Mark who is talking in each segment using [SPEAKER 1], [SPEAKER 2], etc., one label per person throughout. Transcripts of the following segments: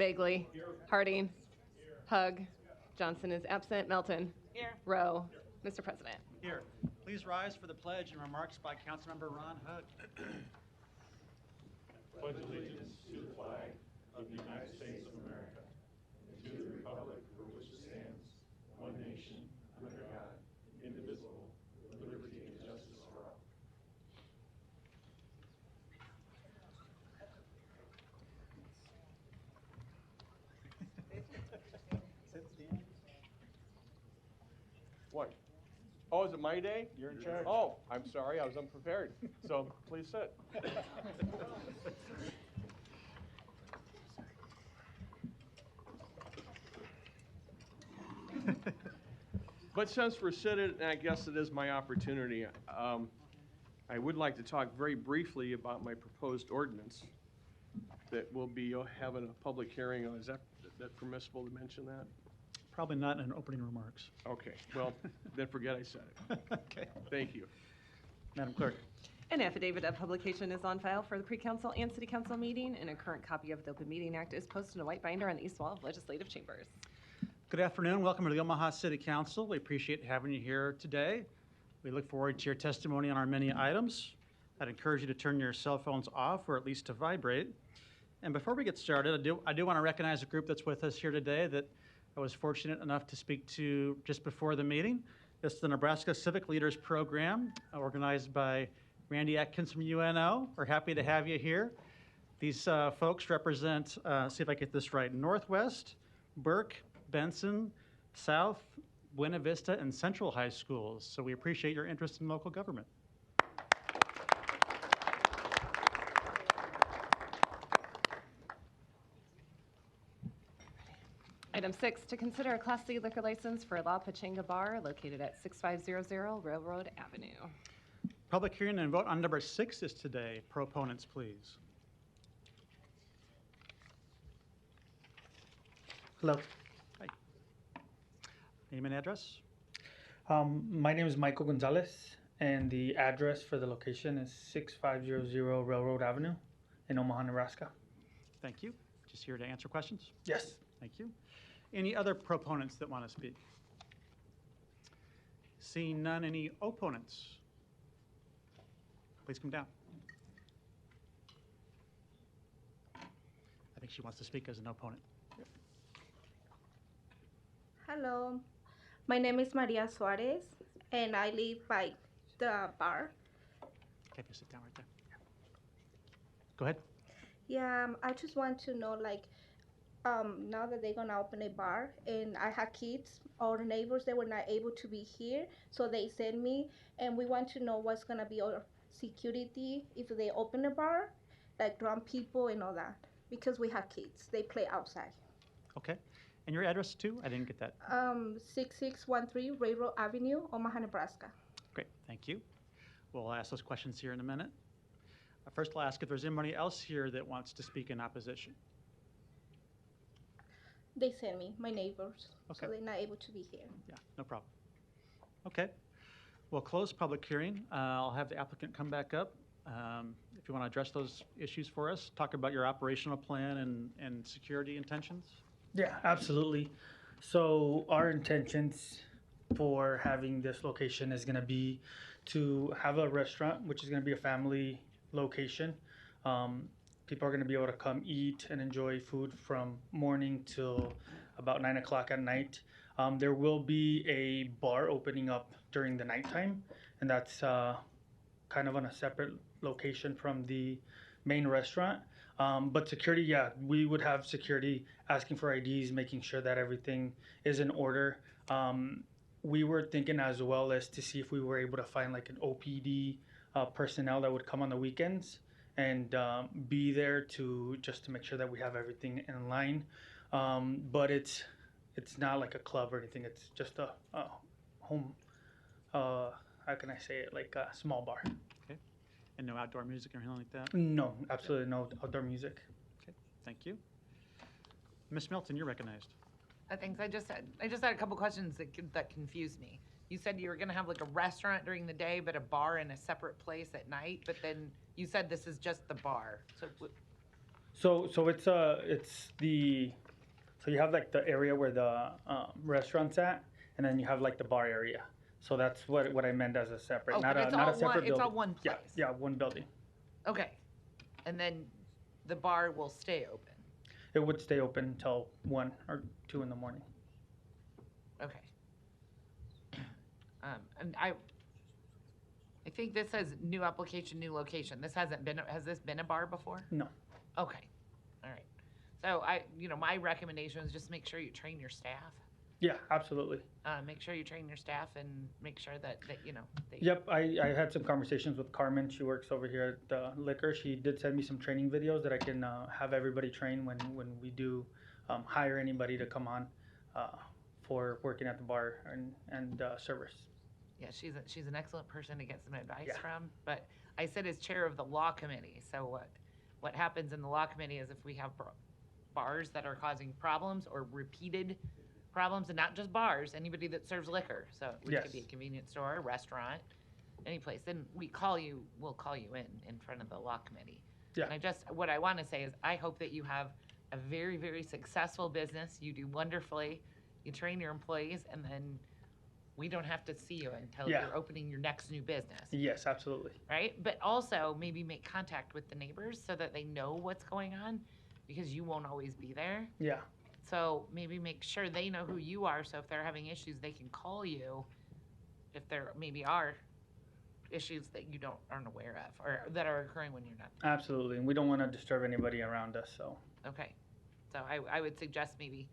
[SPEAKER 1] Bagley. Harding. Hug. Johnson is absent. Melton.
[SPEAKER 2] Here.
[SPEAKER 1] Rowe. Mr. President.
[SPEAKER 3] Here. Please rise for the pledge and remarks by Councilmember Ron Hug.
[SPEAKER 4] Pledge allegiance to the flag of the United States of America and to the republic for which it stands, one nation, under God, indivisible, with liberty and justice for all.
[SPEAKER 5] What? Oh, is it my day? You're in charge. Oh, I'm sorry, I was unprepared. So please sit. But since we're sitting, and I guess it is my opportunity, I would like to talk very briefly about my proposed ordinance that we'll be having a public hearing on. Is that permissible to mention that?
[SPEAKER 3] Probably not in opening remarks.
[SPEAKER 5] Okay, well, then forget I said it.
[SPEAKER 3] Okay.
[SPEAKER 5] Thank you.
[SPEAKER 3] Madam Clerk.
[SPEAKER 1] An affidavit of publication is on file for the pre-council and city council meeting, and a current copy of the Open Meeting Act is posted in a white binder on the east wall of legislative chambers.
[SPEAKER 3] Good afternoon. Welcome to the Omaha City Council. We appreciate having you here today. We look forward to your testimony on our many items. I'd encourage you to turn your cell phones off or at least to vibrate. And before we get started, I do want to recognize a group that's with us here today that I was fortunate enough to speak to just before the meeting. This is the Nebraska Civic Leaders Program, organized by Randy Atkins from UNO. We're happy to have you here. These folks represent, see if I get this right, Northwest, Burke, Benson, South, Buena Vista, and Central High Schools. So we appreciate your interest in local government.
[SPEAKER 1] Item 6, to consider a Class C liquor license for La Pachanga Bar located at 6500 Railroad Avenue.
[SPEAKER 3] Public hearing and vote on number 6 is today. Proponents, please.
[SPEAKER 6] Hello.
[SPEAKER 3] Hi. Name and address?
[SPEAKER 6] My name is Michael Gonzalez, and the address for the location is 6500 Railroad Avenue in Omaha, Nebraska.
[SPEAKER 3] Thank you. Just here to answer questions?
[SPEAKER 6] Yes.
[SPEAKER 3] Thank you. Any other proponents that want to speak? Seeing none, any opponents? Please come down. I think she wants to speak as an opponent.
[SPEAKER 7] Hello, my name is Maria Suarez, and I live by the bar.
[SPEAKER 3] Okay, just sit down right there. Go ahead.
[SPEAKER 7] Yeah, I just want to know, now that they're gonna open a bar, and I have kids, all the neighbors, they were not able to be here, so they sent me, and we want to know what's gonna be our security if they open a bar, like drunk people and all that, because we have kids, they play outside.
[SPEAKER 3] Okay. And your address too? I didn't get that.
[SPEAKER 7] 6613 Railroad Avenue, Omaha, Nebraska.
[SPEAKER 3] Great, thank you. We'll ask those questions here in a minute. First, I'll ask if there's anybody else here that wants to speak in opposition.
[SPEAKER 7] They sent me, my neighbors,
[SPEAKER 3] Okay.
[SPEAKER 7] so they're not able to be here.
[SPEAKER 3] Yeah, no problem. Okay, we'll close public hearing. I'll have the applicant come back up. If you want to address those issues for us, talk about your operational plan and security intentions.
[SPEAKER 6] Yeah, absolutely. So our intentions for having this location is going to be to have a restaurant, which is going to be a family location. People are going to be able to come eat and enjoy food from morning till about 9 o'clock at night. There will be a bar opening up during the nighttime, and that's kind of on a separate location from the main restaurant. But security, yeah, we would have security asking for IDs, making sure that everything is in order. We were thinking as well as to see if we were able to find like an OPD personnel that would come on the weekends and be there to just to make sure that we have everything in line. But it's not like a club or anything. It's just a home, how can I say it, like a small bar.
[SPEAKER 3] Okay. And no outdoor music or anything like that?
[SPEAKER 6] No, absolutely no outdoor music.
[SPEAKER 3] Okay, thank you. Ms. Milton, you're recognized.
[SPEAKER 2] Thanks. I just had a couple questions that confused me. You said you were going to have like a restaurant during the day, but a bar in a separate place at night. But then you said this is just the bar. So
[SPEAKER 6] So you have like the area where the restaurant's at, and then you have like the bar area. So that's what I meant as a separate,
[SPEAKER 2] Oh,
[SPEAKER 6] not
[SPEAKER 2] but
[SPEAKER 6] a
[SPEAKER 2] it's
[SPEAKER 6] not
[SPEAKER 2] all
[SPEAKER 6] a separate
[SPEAKER 2] one,
[SPEAKER 6] building.
[SPEAKER 2] it's all one place?
[SPEAKER 6] Yeah, one building.
[SPEAKER 2] Okay. And then the bar will stay open?
[SPEAKER 6] It would stay open until 1 or 2 in the morning.
[SPEAKER 2] Okay. And I think this says new application, new location. This hasn't been, has this been a bar before?
[SPEAKER 6] No.
[SPEAKER 2] Okay, all right. So my recommendation is just make sure you train your staff.
[SPEAKER 6] Yeah, absolutely.
[SPEAKER 2] Make sure you train your staff and make sure that they.
[SPEAKER 6] Yep, I had some conversations with Carmen. She works over here at the liquor. She did send me some training videos that I can have everybody train when we do hire anybody to come on for working at the bar and service.
[SPEAKER 2] Yeah, she's an excellent person to get some advice
[SPEAKER 6] Yeah.
[SPEAKER 2] from. But I sit as chair of the law committee. So what happens in the law committee is if we have bars that are causing problems or repeated problems, and not just bars, anybody that serves liquor. So it
[SPEAKER 6] Yes.
[SPEAKER 2] could be a convenience store, a restaurant, any place. Then we'll call you in front of the law committee.
[SPEAKER 6] Yeah.
[SPEAKER 2] And what I want to say is I hope that you have a very, very successful business. You do wonderfully. You train your employees, and then we don't have to see you until
[SPEAKER 6] Yeah.
[SPEAKER 2] you're opening your next new business,
[SPEAKER 6] Yes, absolutely.
[SPEAKER 2] right? But also maybe make contact with the neighbors so that they know what's going on, because you won't always be there.
[SPEAKER 6] Yeah.
[SPEAKER 2] So maybe make sure they know who you are, so if they're having issues, they can call you if there maybe are issues that you aren't aware of or that are occurring when you're not.
[SPEAKER 6] Absolutely. And we don't want to disturb anybody around us, so.
[SPEAKER 2] Okay. So I would suggest maybe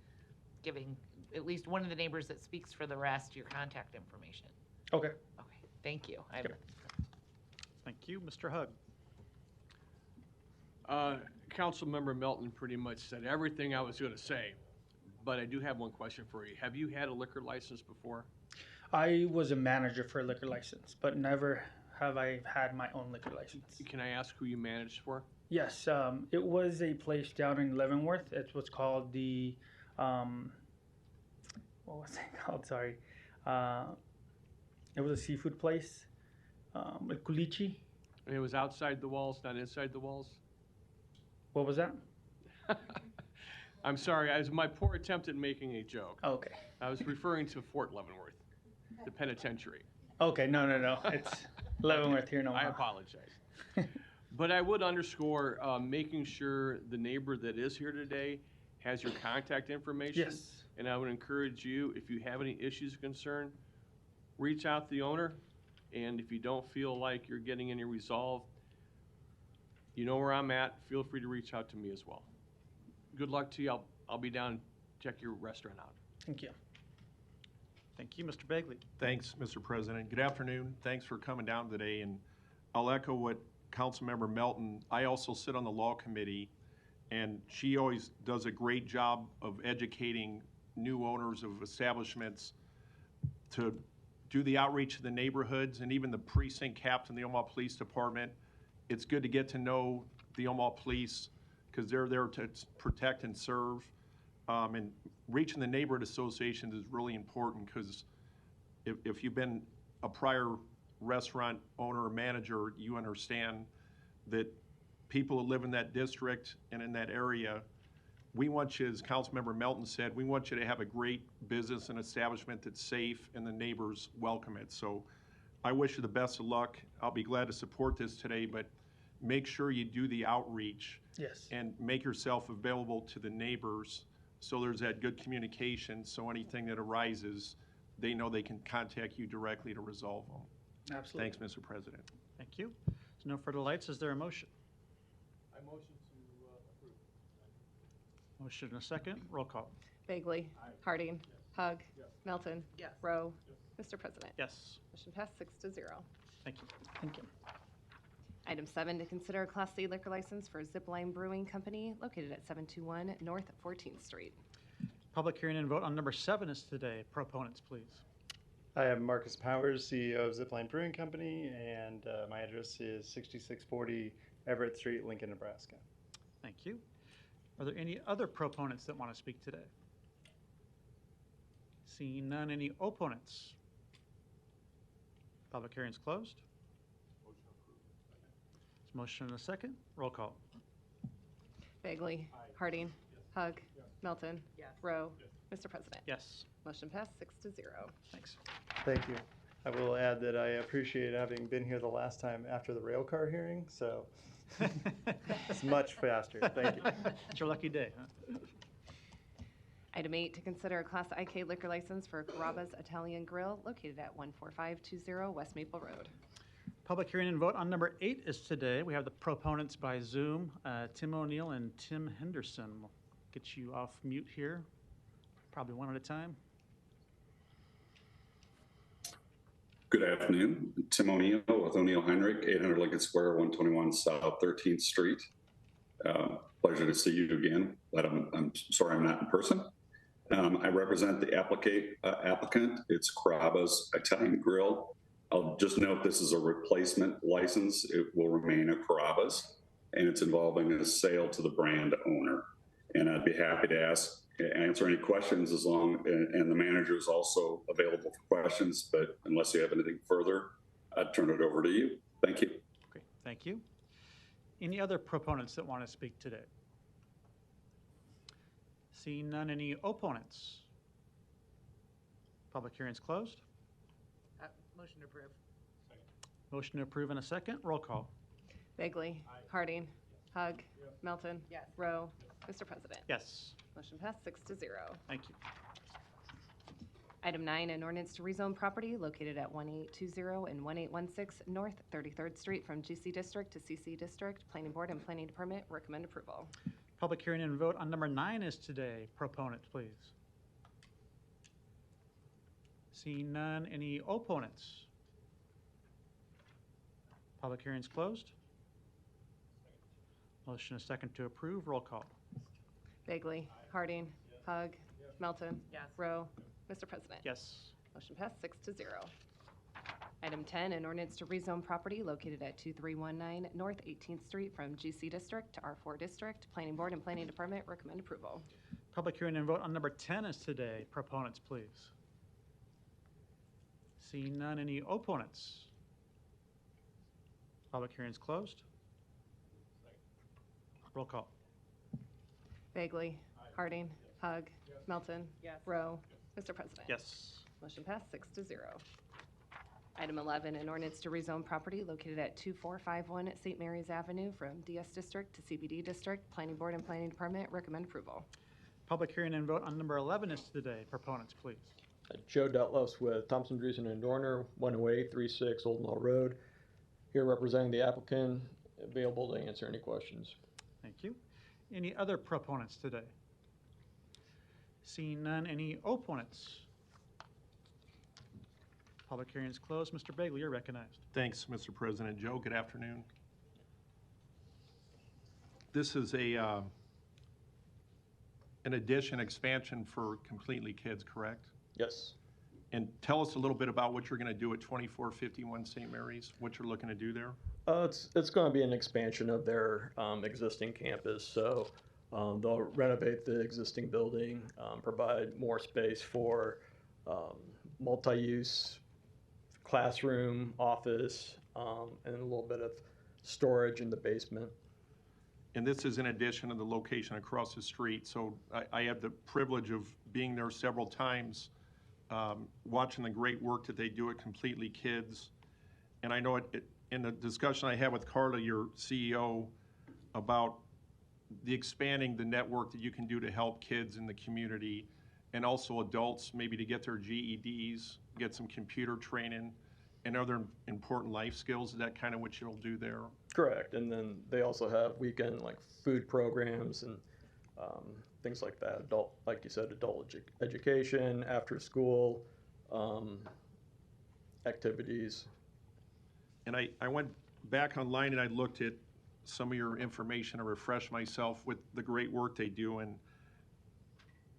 [SPEAKER 2] giving at least one of the neighbors that speaks for the rest your contact information.
[SPEAKER 6] Okay.
[SPEAKER 2] Okay, thank you.
[SPEAKER 6] Yep.
[SPEAKER 3] Thank you. Mr. Hug.
[SPEAKER 5] Councilmember Melton pretty much said everything I was going to say, but I do have one question for you. Have you had a liquor license before?
[SPEAKER 6] I was a manager for a liquor license, but never have I had my own liquor license.
[SPEAKER 5] Can I ask who you managed for?
[SPEAKER 6] Yes, it was a place down in Leavenworth. It was called the, what was it called? Sorry. It was a seafood place, Culichi.
[SPEAKER 5] And it was outside the walls, not inside the walls?
[SPEAKER 6] What was that?
[SPEAKER 5] I'm sorry, my poor attempt at making a joke.
[SPEAKER 6] Oh, okay.
[SPEAKER 5] I was referring to Fort Leavenworth, the penitentiary.
[SPEAKER 6] Okay, no. It's Leavenworth here in Omaha.
[SPEAKER 5] I apologize. But I would underscore making sure the neighbor that is here today has your contact information.
[SPEAKER 6] Yes.
[SPEAKER 5] And I would encourage you, if you have any issues or concern, reach out to the owner. And if you don't feel like you're getting any resolve, you know where I'm at. Feel free to reach out to me as well. Good luck to you. I'll be down and check your restaurant out.
[SPEAKER 6] Thank you.
[SPEAKER 3] Thank you, Mr. Bagley.
[SPEAKER 4] Thanks, Mr. President. Good afternoon. Thanks for coming down today. And I'll echo what Councilmember Melton. I also sit on the law committee, and she always does a great job of educating new owners of establishments to do the outreach to the neighborhoods and even the precinct captain, the Omaha Police Department. It's good to get to know the Omaha Police because they're there to protect and serve. And reaching the neighborhood associations is really important because if you've been a prior restaurant owner or manager, you understand that people who live in that district and in that area, we want you, as Councilmember Melton said, we want you to have a great business and establishment that's safe and the neighbors welcome it. So I wish you the best of luck. I'll be glad to support this today, but make sure you do the outreach.
[SPEAKER 6] Yes.
[SPEAKER 4] And make yourself available to the neighbors so there's that good communication, so anything that arises, they know they can contact you directly to resolve them.
[SPEAKER 6] Absolutely.
[SPEAKER 4] Thanks, Mr. President.
[SPEAKER 3] Thank you. There's no further lights. Is there a motion?
[SPEAKER 5] I motion to approve.
[SPEAKER 3] Motion and a second. Roll call.
[SPEAKER 1] Bagley. Harding. Hug. Melton.
[SPEAKER 2] Yes.
[SPEAKER 1] Rowe. Mr. President.
[SPEAKER 3] Yes.
[SPEAKER 1] Motion passed 6-0.
[SPEAKER 3] Thank you.
[SPEAKER 6] Thank you.
[SPEAKER 1] Item 7, to consider a Class C liquor license for Zipline Brewing Company located at 721 North 14th Street.
[SPEAKER 3] Public hearing and vote on number 7 is today. Proponents, please.
[SPEAKER 8] I am Marcus Powers, CEO of Zipline Brewing Company, and my address is 6640 Everett Street, Lincoln, Nebraska.
[SPEAKER 3] Thank you. Are there any other proponents that want to speak today? Seeing none, any opponents? Public hearing is closed. Motion and a second. Roll call.
[SPEAKER 1] Bagley. Harding. Hug. Melton.
[SPEAKER 2] Yes.
[SPEAKER 1] Rowe. Mr. President.
[SPEAKER 3] Yes.
[SPEAKER 1] Motion passed 6-0.
[SPEAKER 3] Thanks.
[SPEAKER 8] Thank you. I will add that I appreciate having been here the last time after the rail car hearing, so it's much faster. Thank you.
[SPEAKER 3] It's your lucky day, huh?
[SPEAKER 1] Item 8, to consider a Class IK liquor license for Carrabba's Italian Grill located at 14520 West Maple Road.
[SPEAKER 3] Public hearing and vote on number 8 is today. We have the proponents by Zoom, Tim O'Neill and Tim Henderson. We'll get you off mute here, probably one at a time.
[SPEAKER 9] Good afternoon. Tim O'Neill with O'Neill Heinrich, 800 Lincoln Square, 121 South 13th Street. Pleasure to see you again, but I'm sorry I'm not in person. I represent the applicant. It's Carrabba's Italian Grill. I'll just note this is a replacement license. It will remain a Carrabba's, and it's involving a sale to the brand owner. And I'd be happy to answer any questions and the manager is also available for questions, but unless you have anything further, I'd turn it over to you. Thank you.
[SPEAKER 3] Great, thank you. Any other proponents that want to speak today? Seeing none, any opponents? Public hearing's closed.
[SPEAKER 2] Motion to approve.
[SPEAKER 3] Motion to approve in a second. Roll call.
[SPEAKER 1] Bagley. Harding. Hug. Melton.
[SPEAKER 2] Yes.
[SPEAKER 1] Rowe. Mr. President.
[SPEAKER 3] Yes,
[SPEAKER 1] Motion passed 6-0.
[SPEAKER 3] thank you.
[SPEAKER 1] Item 9, an ordinance to rezone property located at 1820 and 1816 North 33rd Street from GC District to CC District. Planning Board and Planning Department recommend approval.
[SPEAKER 3] Public hearing and vote on number 9 is today. Proponent, please. Seeing none, any opponents? Public hearing's closed. Motion is second to approve. Roll call.
[SPEAKER 1] Bagley. Harding. Hug. Melton.
[SPEAKER 2] Yes.
[SPEAKER 1] Rowe. Mr. President.
[SPEAKER 3] Yes.
[SPEAKER 1] Motion passed 6-0. Item 10, an ordinance to rezone property located at 2319 North 18th Street from GC District to R4 District. Planning Board and Planning Department recommend approval.
[SPEAKER 3] Public hearing and vote on number 10 is today. Proponents, please. Seeing none, any opponents? Public hearing's closed. Roll call.
[SPEAKER 1] Bagley. Harding. Hug. Melton.
[SPEAKER 2] Yes.
[SPEAKER 1] Rowe. Mr. President.
[SPEAKER 3] Yes.
[SPEAKER 1] Motion passed 6-0. Item 11, an ordinance to rezone property located at 2451 St. Mary's Avenue from DS District to CBD District. Planning Board and Planning Department recommend approval.
[SPEAKER 3] Public hearing and vote on number 11 is today. Proponents, please.
[SPEAKER 10] Joe Dutlos with Thompson, Dreesen, and Dorner, 10836 Old Mill Road. Here representing the applicant, available to answer any questions.
[SPEAKER 3] Thank you. Any other proponents today? Seeing none, any opponents? Public hearing is closed. Mr. Bagley, you're recognized.
[SPEAKER 5] Thanks, Mr. President. Joe, good afternoon. This is an addition, expansion for Completely Kids, correct?
[SPEAKER 10] Yes.
[SPEAKER 5] And tell us a little bit about what you're going to do at 2451 St. Mary's, what you're looking to do there.
[SPEAKER 10] It's going to be an expansion of their existing campus. So they'll renovate the existing building, provide more space for multi-use classroom, office, and a little bit of storage in the basement.
[SPEAKER 5] And this is in addition to the location across the street. So I had the privilege of being there several times, watching the great work that they do at Completely Kids. And I know in the discussion I had with Carla, your CEO, about expanding the network that you can do to help kids in the community and also adults, maybe to get their GEDs, get some computer training and other important life skills. Is that kind of what you'll do there?
[SPEAKER 10] Correct. And then they also have weekend like food programs and things like that. Adult, like you said, adult education, after school activities.
[SPEAKER 5] And I went back online and I looked at some of your information to refresh myself with the great work they do. And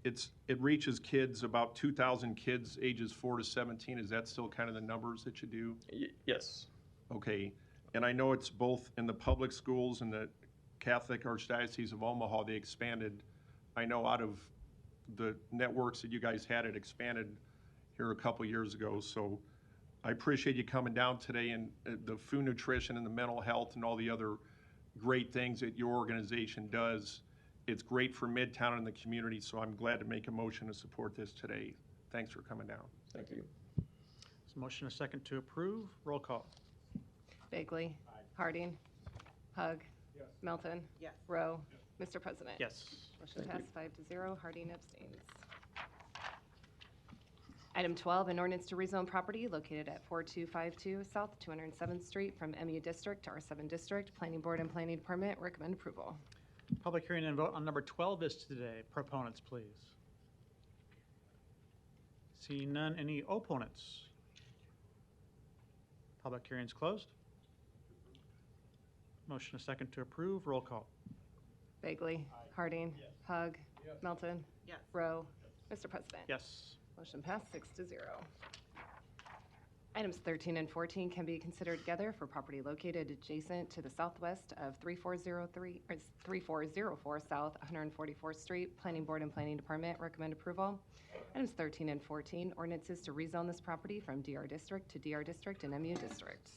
[SPEAKER 5] it reaches kids, about 2,000 kids ages 4 to 17. Is that still kind of the numbers that you do?
[SPEAKER 10] Yes.
[SPEAKER 5] Okay. And I know it's both in the public schools and the Catholic Archdiocese of Omaha. They expanded, I know out of the networks that you guys had, it expanded here a couple years ago. So I appreciate you coming down today, and the food nutrition and the mental health and all the other great things that your organization does it's great for Midtown and the community, so I'm glad to make a motion to support this today. Thanks for coming down.
[SPEAKER 10] Thank you.
[SPEAKER 3] There's a motion and a second to approve. Roll call.
[SPEAKER 1] Bagley. Harding. Hug.
[SPEAKER 4] Yes.
[SPEAKER 1] Melton.
[SPEAKER 11] Yes.
[SPEAKER 1] Rowe. Mr. President.
[SPEAKER 3] Yes.
[SPEAKER 1] Motion passed 5-0. Harding abstains. Item 12, an ordinance to rezone property located at 4252 South 207th Street from MU District to R7 District. Planning Board and Planning Department recommend approval.
[SPEAKER 3] Public hearing and vote on number 12 is today. Proponents, please. Seeing none, any opponents? Public hearing is closed. Motion a second to approve. Roll call.
[SPEAKER 1] Bagley. Harding. Hug. Melton.
[SPEAKER 11] Yes.
[SPEAKER 1] Rowe. Mr. President.
[SPEAKER 3] Yes.
[SPEAKER 1] Motion passed 6-0. Items 13 and 14 can be considered together for property located adjacent to the southwest of 3404 South 144th Street. Planning Board and Planning Department recommend approval. Items 13 and 14, ordinances to rezone this property from DR District to DR District and MU District.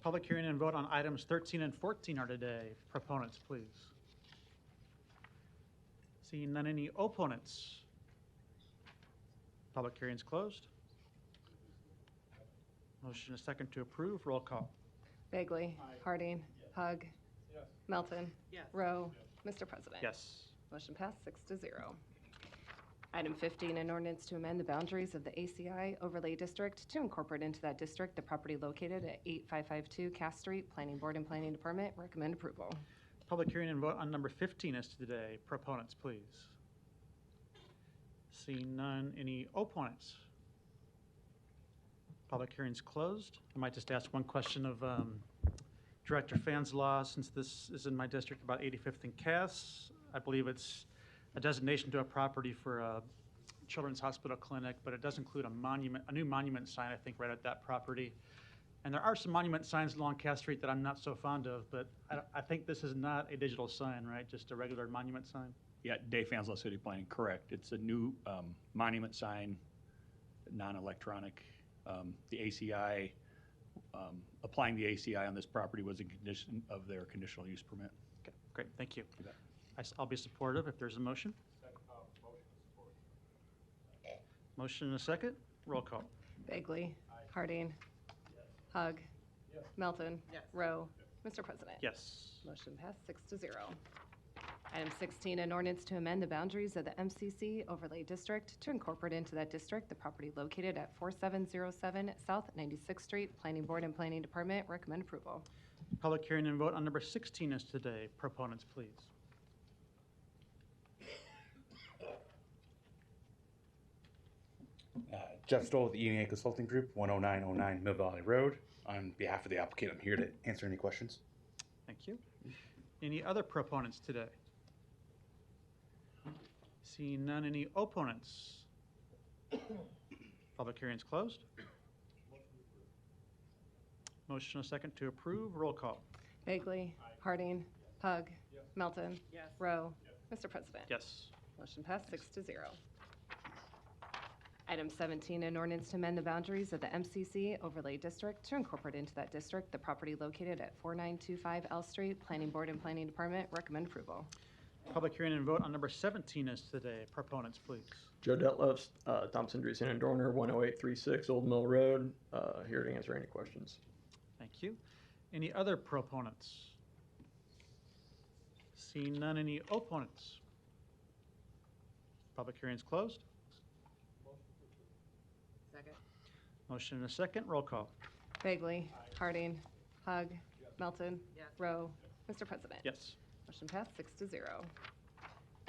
[SPEAKER 3] Public hearing and vote on items 13 and 14 are today. Proponents, please. Seeing none, any opponents? Public hearing is closed. Motion a second to approve. Roll call.
[SPEAKER 1] Bagley. Harding. Hug. Melton.
[SPEAKER 11] Yes.
[SPEAKER 1] Rowe. Mr. President.
[SPEAKER 3] Yes.
[SPEAKER 1] Motion passed 6-0. Item 15, an ordinance to amend the boundaries of the ACI overlay district to incorporate into that district the property located at 8552 Cass Street. Planning Board and Planning Department recommend approval.
[SPEAKER 3] Public hearing and vote on number 15 is today. Proponents, please. Seeing none, any opponents? Public hearing's closed. I might just ask one question of Director Fanslaw, since this is in my district, about 85th and Cass. I believe it's a designation to a property for a children's hospital clinic, but it does include a monument, a new monument sign, I think, right at that property. And there are some monument signs along Cass Street that I'm not so fond of, but I think this is not a digital sign, right? Just a regular monument sign?
[SPEAKER 12] Yeah, Dave Fanslow, City Planning, correct. It's a new monument sign, non-electronic. The ACI, applying the ACI on this property was a condition of their conditional use permit.
[SPEAKER 3] Okay, great, thank you.
[SPEAKER 12] You bet.
[SPEAKER 3] I'll be supportive if there's a motion. Motion and a second. Roll call.
[SPEAKER 1] Bagley. Harding. Hug. Melton.
[SPEAKER 11] Yes.
[SPEAKER 1] Rowe. Mr. President.
[SPEAKER 3] Yes.
[SPEAKER 1] Motion passed 6-0. Item 16, an ordinance to amend the boundaries of the MCC overlay district to incorporate into that district the property located at 4707 South 96th Street. Planning Board and Planning Department recommend approval.
[SPEAKER 3] Public hearing and vote on number 16 is today. Proponents, please.
[SPEAKER 13] Jeff Stoll with the E&A Consulting Group, 10909 Mill Valley Road. On behalf of the applicant, I'm here to answer any questions.
[SPEAKER 3] Thank you. Any other proponents today? Seeing none, any opponents? Public hearing is closed. Motion a second to approve. Roll call.
[SPEAKER 1] Bagley. Harding. Hug. Melton.
[SPEAKER 11] Yes.
[SPEAKER 1] Rowe. Mr. President.
[SPEAKER 3] Yes.
[SPEAKER 1] Motion passed 6-0. Item 17, an ordinance to amend the boundaries of the MCC overlay district to incorporate into that district the property located at 4925 L Street. Planning Board and Planning Department recommend approval.
[SPEAKER 3] Public hearing and vote on number 17 is today. Proponents, please.
[SPEAKER 10] Joe Detlefs, Thompson, Dreesen, and Dorner, 10836 Old Mill Road, here to answer any questions.
[SPEAKER 3] Thank you. Any other proponents? Seeing none, any opponents? Public hearing is closed.
[SPEAKER 11] Second.
[SPEAKER 3] Motion and a second. Roll call.
[SPEAKER 1] Bagley. Harding. Hug. Melton.
[SPEAKER 11] Yes.
[SPEAKER 1] Rowe. Mr. President.
[SPEAKER 3] Yes.
[SPEAKER 1] Motion passed 6-0.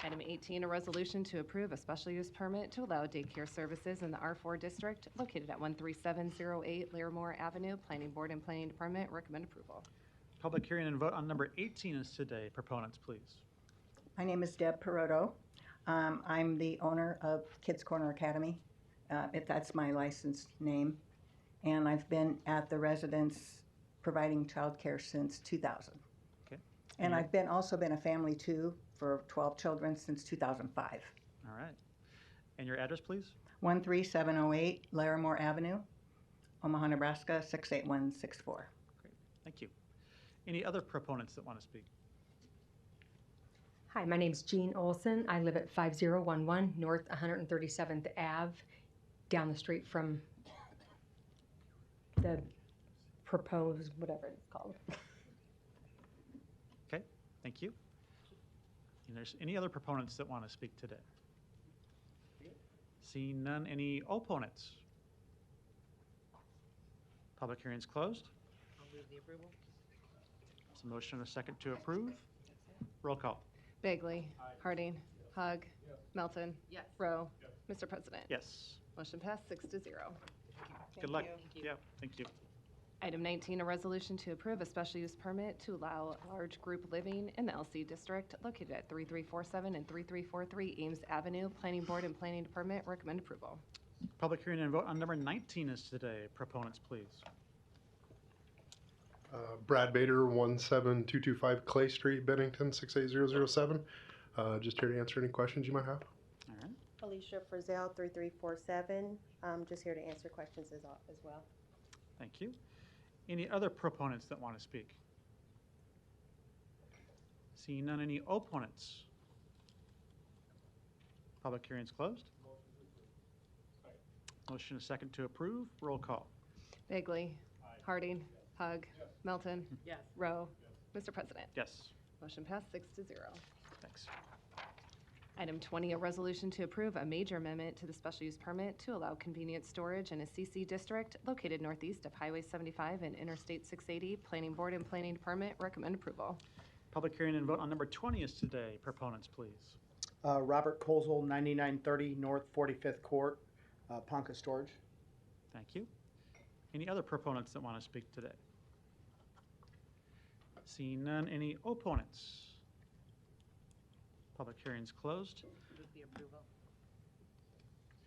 [SPEAKER 1] Item 18, a resolution to approve a special use permit to allow daycare services in the R4 district located at 13708 Larimore Avenue. Planning Board and Planning Department recommend approval.
[SPEAKER 3] Public hearing and vote on number 18 is today. Proponents, please.
[SPEAKER 14] My name is Deb Peroto. I'm the owner of Kids Corner Academy, if that's my licensed name. And I've been at the residence providing childcare since 2000.
[SPEAKER 3] Okay.
[SPEAKER 14] And I've also been a family too for 12 children since 2005.
[SPEAKER 3] All right. And your address, please?
[SPEAKER 14] 13708 Larimore Avenue, Omaha, Nebraska, 68164.
[SPEAKER 3] Great. Thank you. Any other proponents that want to speak?
[SPEAKER 11] Hi, my name's Jean Olson. I live at 5011 North 137th Ave, down the street from the proposed, whatever it's called.
[SPEAKER 3] Okay, thank you. And there's any other proponents that want to speak today? Seeing none, any opponents? Public hearing's closed.
[SPEAKER 2] I'll move the approval.
[SPEAKER 3] There's a motion and a second to approve. Roll call.
[SPEAKER 1] Bagley. Harding. Hug. Melton.
[SPEAKER 2] Yes.
[SPEAKER 1] Rowe. Mr. President.
[SPEAKER 3] Yes.
[SPEAKER 1] Motion passed 6-0.
[SPEAKER 3] Good luck.
[SPEAKER 2] Thank you.
[SPEAKER 3] Yeah, thank you.
[SPEAKER 1] Item 19, a resolution to approve a special use permit to allow large group living in the LC district located at 3347 and 3343 Ames Avenue. Planning Board and Planning Department recommend approval.
[SPEAKER 3] Public hearing and vote on number 19 is today. Proponents, please.
[SPEAKER 15] Brad Bader, 17225 Clay Street, Bennington, 68007. Just here to answer any questions you might have.
[SPEAKER 3] All right.
[SPEAKER 16] Alicia Frizzell, 3347. Just here to answer questions as well.
[SPEAKER 3] Thank you. Any other proponents that want to speak? Seeing none, any opponents? Public hearing's closed. Motion is second to approve. Roll call.
[SPEAKER 1] Bagley. Harding. Hug. Melton.
[SPEAKER 2] Yes.
[SPEAKER 1] Rowe. Mr. President.
[SPEAKER 3] Yes.
[SPEAKER 1] Motion passed 6-0.
[SPEAKER 3] Thanks.
[SPEAKER 1] Item 20, a resolution to approve a major amendment to the special use permit to allow convenience storage in a CC district located northeast of Highway 75 and Interstate 680. Planning Board and Planning Department recommend approval.
[SPEAKER 3] Public hearing and vote on number 20 is today. Proponents, please.
[SPEAKER 17] Robert Kozel, 9930 North 45th Court, Ponca Storage.
[SPEAKER 3] Thank you. Any other proponents that want to speak today? Seeing none, any opponents? Public hearing's closed.
[SPEAKER 2] Move the approval.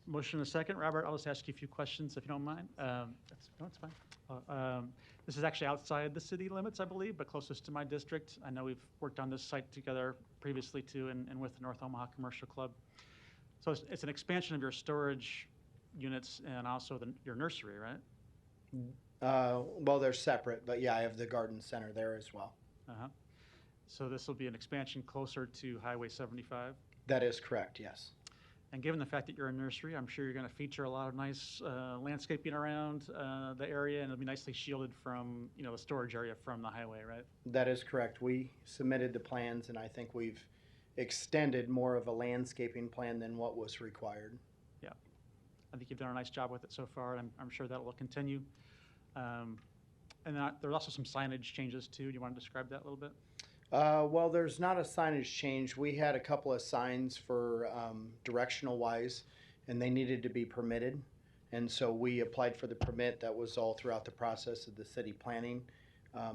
[SPEAKER 3] Motion and a second. Robert, I'll just ask you a few questions if you don't mind. That's fine. This is actually outside the city limits, I believe, but closest to my district. I know we've worked on this site together previously too, and with the North Omaha Commercial Club. So it's an expansion of your storage units and also your nursery, right?
[SPEAKER 17] Well, they're separate, but yeah, I have the garden center there as well.
[SPEAKER 3] Uh-huh. So this will be an expansion closer to Highway 75?
[SPEAKER 17] That is correct, yes.
[SPEAKER 3] And given the fact that you're a nursery, I'm sure you're going to feature a lot of nice landscaping around the area, and it'll be nicely shielded from, the storage area from the highway, right?
[SPEAKER 17] That is correct. We submitted the plans, and I think we've extended more of a landscaping plan than what was required.
[SPEAKER 3] Yeah. I think you've done a nice job with it so far, and I'm sure that will continue. And there's also some signage changes too. Do you want to describe that a little bit?
[SPEAKER 17] Well, there's not a signage change. We had a couple of signs for directional wise, and they needed to be permitted. And so we applied for the permit. That was all throughout the process of the city planning.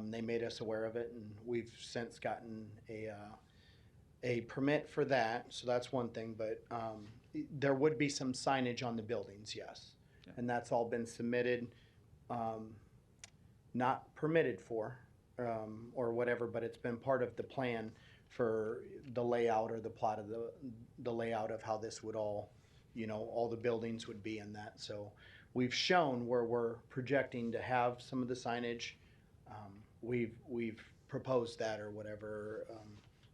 [SPEAKER 17] They made us aware of it, and we've since gotten a permit for that. So that's one thing. But there would be some signage on the buildings, yes.
[SPEAKER 3] Yeah.
[SPEAKER 17] And that's all been submitted, not permitted for. Or whatever, but it's been part of the plan for the layout or the plot of the layout of how this would all, all the buildings would be in that. So we've shown where we're projecting to have some of the signage. We've proposed that or whatever,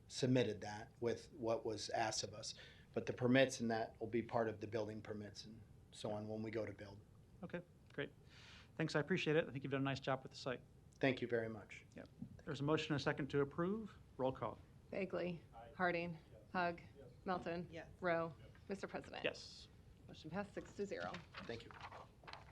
[SPEAKER 17] submitted that with what was asked of us. But the permits and that will be part of the building permits and so on when we go to build.
[SPEAKER 3] Okay, great. Thanks, I appreciate it. I think you've done a nice job with the site.
[SPEAKER 17] Thank you very much.
[SPEAKER 3] Yep. There's a motion and a second to approve. Roll call.
[SPEAKER 1] Bagley. Harding. Hug. Melton.
[SPEAKER 2] Yes.
[SPEAKER 1] Rowe. Mr. President.
[SPEAKER 3] Yes.
[SPEAKER 1] Motion passed 6-0.
[SPEAKER 17] Thank you.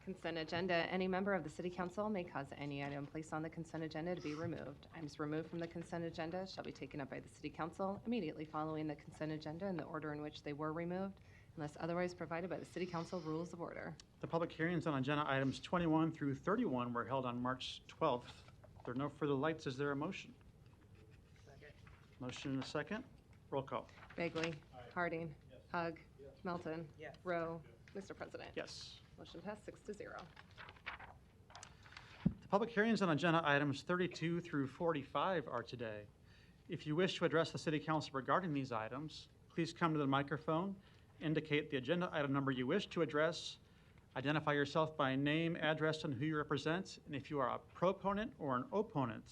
[SPEAKER 1] Consent agenda. Any member of the city council may cause any item placed on the consent agenda to be removed. Items removed from the consent agenda shall be taken up by the city council immediately following the consent agenda in the order in which they were removed, unless otherwise provided by the city council rules of order.
[SPEAKER 3] The public hearings on agenda items 21 through 31 were held on March 12th. If there are no further lights, is there a motion?
[SPEAKER 2] Second.
[SPEAKER 3] Motion and a second. Roll call.
[SPEAKER 1] Bagley. Harding. Hug. Melton.
[SPEAKER 2] Yes.
[SPEAKER 1] Rowe. Mr. President.
[SPEAKER 3] Yes.
[SPEAKER 1] Motion passed 6-0.
[SPEAKER 3] The public hearings on agenda items 32 through 45 are today. If you wish to address the city council regarding these items, please come to the microphone, indicate the agenda item number you wish to address, identify yourself by name, address, and who you represent, and if you are a proponent or an opponent.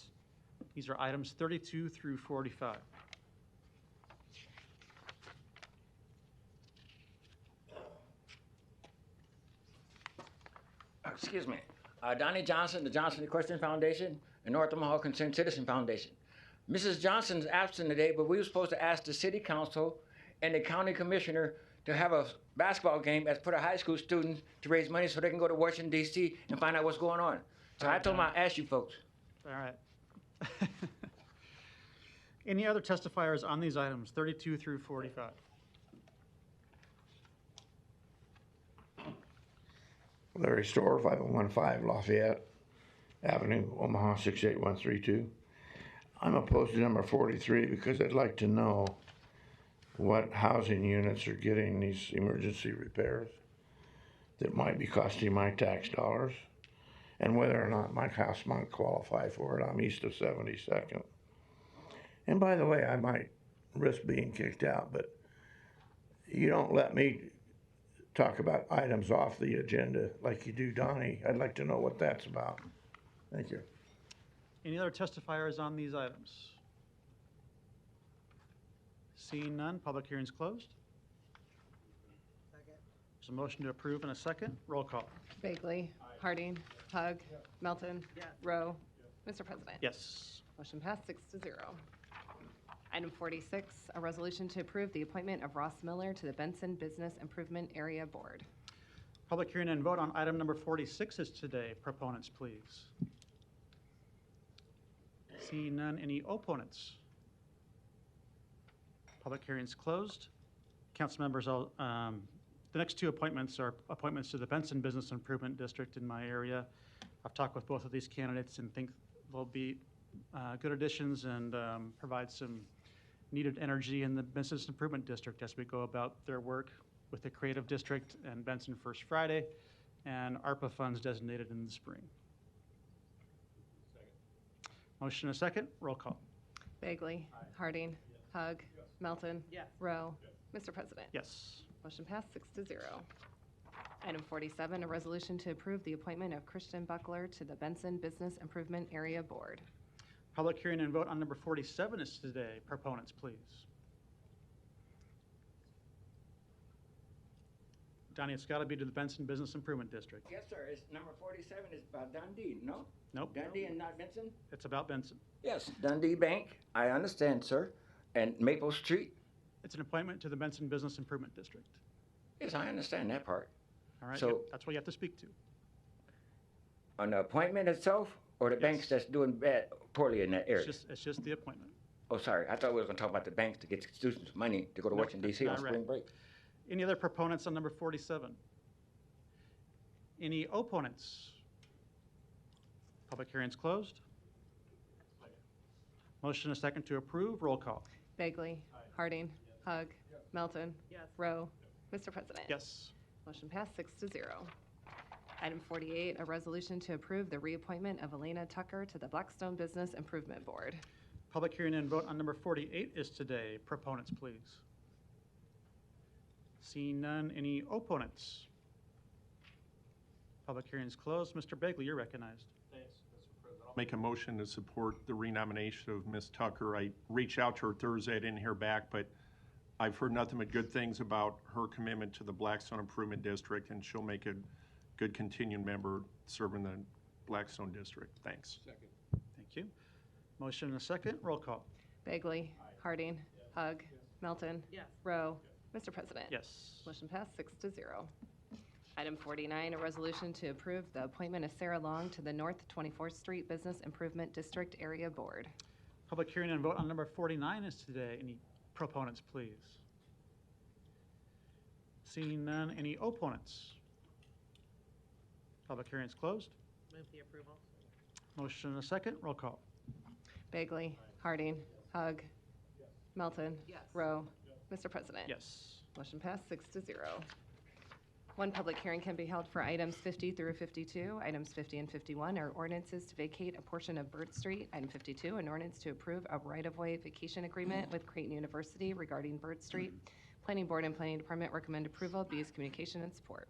[SPEAKER 3] These are items 32 through 45.
[SPEAKER 18] excuse me, Donnie Johnson, the Johnson Equestrian Foundation, and North Omaha Concerned Citizen Foundation. Mrs. Johnson is absent today, but we were supposed to ask the city council and the county commissioner to have a basketball game for the high school students to raise money so they can go to Washington, D.C. and find out what's going on. So I told them I'd ask you folks.
[SPEAKER 3] All right. Any other testifiers on these items, 32 through 45?
[SPEAKER 19] Larry Store, 5015 Lafayette Avenue, Omaha 68132. I'm opposed to number 43 because I'd like to know what housing units are getting these emergency repairs that might be costing my tax dollars, and whether or not my house might qualify for it. I'm east of 72nd. And by the way, I might risk being kicked out, but you don't let me talk about items off the agenda like you do Donnie. I'd like to know what that's about. Thank you.
[SPEAKER 3] Any other testifiers on these items? Seeing none, public hearing's closed. There's a motion to approve in a second. Roll call.
[SPEAKER 1] Bagley. Harding. Hug. Melton. Rowe. Mr. President.
[SPEAKER 3] Yes.
[SPEAKER 1] Motion passed 6-0. Item 46, a resolution to approve the appointment of Ross Miller to the Benson Business Improvement Area Board.
[SPEAKER 3] Public hearing and vote on item number 46 is today. Proponents, please. Seeing none, any opponents? Public hearing's closed. Council members, the next two appointments are appointments to the Benson Business Improvement District in my area. I've talked with both of these candidates and think they'll be good additions and provide some needed energy in the Business Improvement District as we go about their work with the Creative District and Benson First Friday and ARPA funds designated in the spring. Motion and a second. Roll call.
[SPEAKER 1] Bagley. Harding. Hug. Melton. Rowe. Mr. President.
[SPEAKER 3] Yes.
[SPEAKER 1] Motion passed 6-0. Item 47, a resolution to approve the appointment of Christian Buckler to the Benson Business Improvement Area Board.
[SPEAKER 3] Public hearing and vote on number 47 is today. Proponents, please. Donnie, it's got to be to the Benson Business Improvement District.
[SPEAKER 18] Yes, sir. It's number 47 is about Dundee, no?
[SPEAKER 3] Nope.
[SPEAKER 18] Dundee and not Benson?
[SPEAKER 3] It's about Benson.
[SPEAKER 18] Yes, Dundee Bank. I understand, sir. And Maple Street?
[SPEAKER 3] It's an appointment to the Benson Business Improvement District.
[SPEAKER 18] Yes, I understand that part.
[SPEAKER 3] All right,
[SPEAKER 18] So-
[SPEAKER 3] that's what you have to speak to.
[SPEAKER 18] On the appointment itself, or the banks that's doing poorly in that area?
[SPEAKER 3] It's just the appointment.
[SPEAKER 18] Oh, sorry. I thought we were going to talk about the banks to get students money to go to
[SPEAKER 3] Nope,
[SPEAKER 18] Washington,
[SPEAKER 3] that's
[SPEAKER 18] D.C. on
[SPEAKER 3] not right.
[SPEAKER 18] spring break.
[SPEAKER 3] Any other proponents on number 47? Any opponents? Public hearing's closed. Motion and a second to approve. Roll call.
[SPEAKER 1] Bagley. Harding. Hug. Melton. Rowe. Mr. President.
[SPEAKER 3] Yes.
[SPEAKER 1] Motion passed 6-0. Item 48, a resolution to approve the reappointment of Elena Tucker to the Blackstone Business Improvement Board.
[SPEAKER 3] Public hearing and vote on number 48 is today. Proponents, please. Seeing none, any opponents? Public hearing is closed. Mr. Bagley, you're recognized.
[SPEAKER 5] Thanks, Mr. President. I'll make a motion to support the renomination of Ms. Tucker. I reached out to her Thursday, I didn't hear back, but I've heard nothing but good things about her commitment to the Blackstone Improvement District, and she'll make a good continuing member serving the Blackstone District. Thanks.
[SPEAKER 3] Thank you. Motion and a second. Roll call.
[SPEAKER 1] Bagley. Harding. Hug. Melton. Rowe. Mr. President.
[SPEAKER 3] Yes.
[SPEAKER 1] Motion passed 6-0. Item 49, a resolution to approve the appointment of Sarah Long to the North 24th Street Business Improvement District Area Board.
[SPEAKER 3] Public hearing and vote on number 49 is today. Any proponents, please? Seeing none, any opponents? Public hearing is closed.
[SPEAKER 2] Move the approval.
[SPEAKER 3] Motion and a second. Roll call.
[SPEAKER 1] Bagley. Harding. Hug. Melton. Rowe. Mr. President.
[SPEAKER 3] Yes.
[SPEAKER 1] Motion passed 6-0. One public hearing can be held for items 50 through 52. Items 50 and 51 are ordinances to vacate a portion of Byrd Street. Item 52, an ordinance to approve a right-of-way vacation agreement with Creighton University regarding Byrd Street. Planning Board and Planning Department recommend approval. B is communication and support.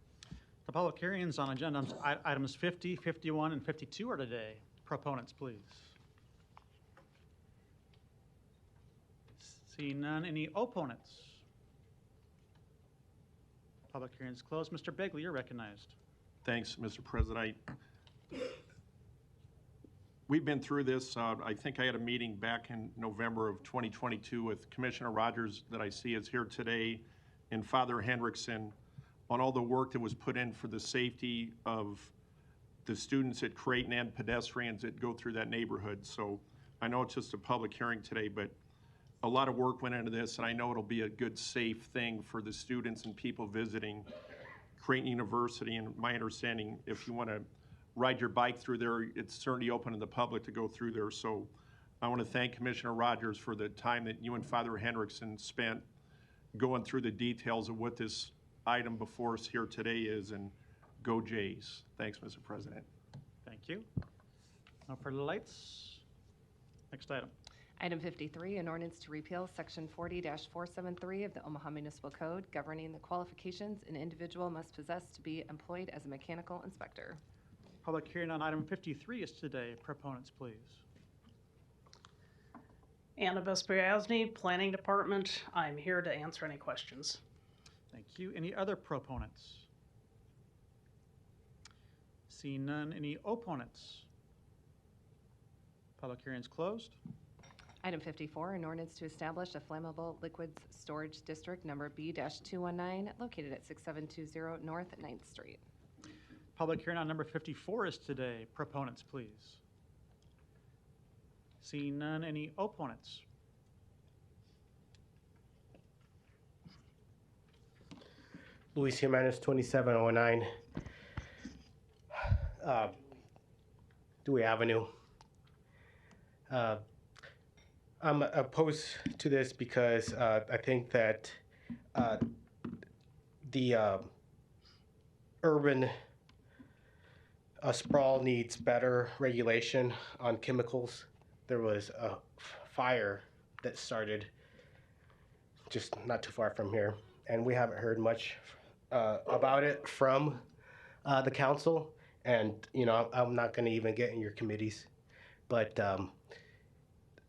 [SPEAKER 3] The public hearings on agenda items 50, 51, and 52 are today. Proponents, please. Seeing none, any opponents? Public hearing is closed. Mr. Bagley, you're recognized.
[SPEAKER 5] Thanks, Mr. President. We've been through this. I think I had a meeting back in November of 2022 with Commissioner Rogers that I see is here today, and Father Hendrickson, on all the work that was put in for the safety of the students at Creighton and pedestrians that go through that neighborhood. So I know it's just a public hearing today, but a lot of work went into this, and I know it'll be a good, safe thing for the students and people visiting Creighton University. And my understanding, if you want to ride your bike through there, it's certainly open to the public to go through there. So I want to thank Commissioner Rogers for the time that you and Father Hendrickson spent going through the details of what this item before us here today is, and go Jays. Thanks, Mr. President.
[SPEAKER 3] Thank you. No further lights. Next item.
[SPEAKER 1] Item 53, an ordinance to repeal Section 40-473 of the Omaha Municipal Code governing the qualifications an individual must possess to be employed as a mechanical inspector.
[SPEAKER 3] Public hearing on item 53 is today. Proponents, please.
[SPEAKER 20] Anna Vespriasny, Planning Department. I'm here to answer any questions.
[SPEAKER 3] Thank you. Any other proponents? Seeing none. Any opponents? Public hearing is closed.
[SPEAKER 1] Item 54, an ordinance to establish a flammable liquids storage district number B-219 located at 6720 North 9th Street.
[SPEAKER 3] Public hearing on number 54 is today. Proponents, please. Seeing none. Any opponents?
[SPEAKER 21] Luis Jimenez, 2709 Dewey Avenue. I'm opposed to this because I think that the urban sprawl needs better regulation on chemicals. There was a fire that started just not too far from here, and we haven't heard much about it from the council. And you know, I'm not going to even get in your committees, but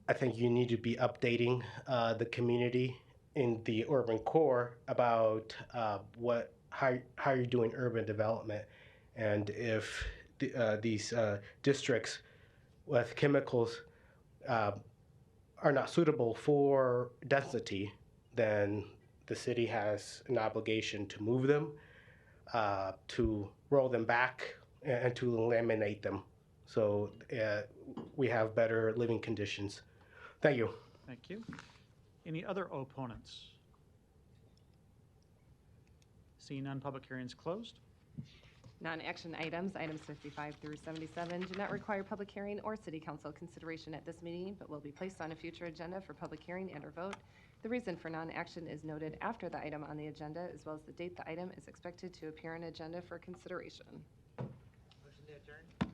[SPEAKER 21] I think you need to be updating the community in the urban core about how you're doing urban development, and if these districts with chemicals are not suitable for density, then the city has an obligation to move them, to roll them back, and to eliminate them, so we have better living conditions. Thank you.
[SPEAKER 3] Thank you. Any other opponents? Seeing none, public hearing is closed.
[SPEAKER 1] Non-action items, items 55 through 77, do not require public hearing or city council consideration at this meeting, but will be placed on a future agenda for public hearing and or vote. The reason for non-action is noted after the item on the agenda, as well as the date the item is expected to appear on agenda for consideration.
[SPEAKER 3] Motion to adjourn.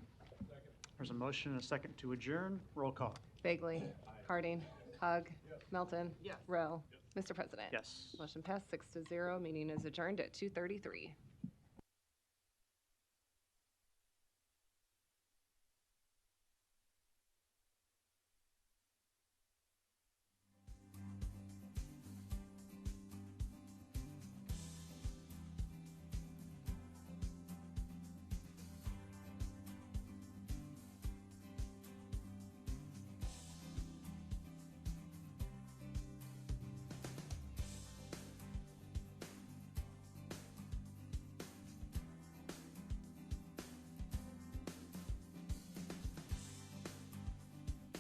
[SPEAKER 3] There's a motion and a second to adjourn. Roll call.
[SPEAKER 1] Bagley. Harding. Hug. Melton. Rowe. Mr. President.
[SPEAKER 3] Yes.
[SPEAKER 1] Motion passed 6-0. Meeting is adjourned at 2:33.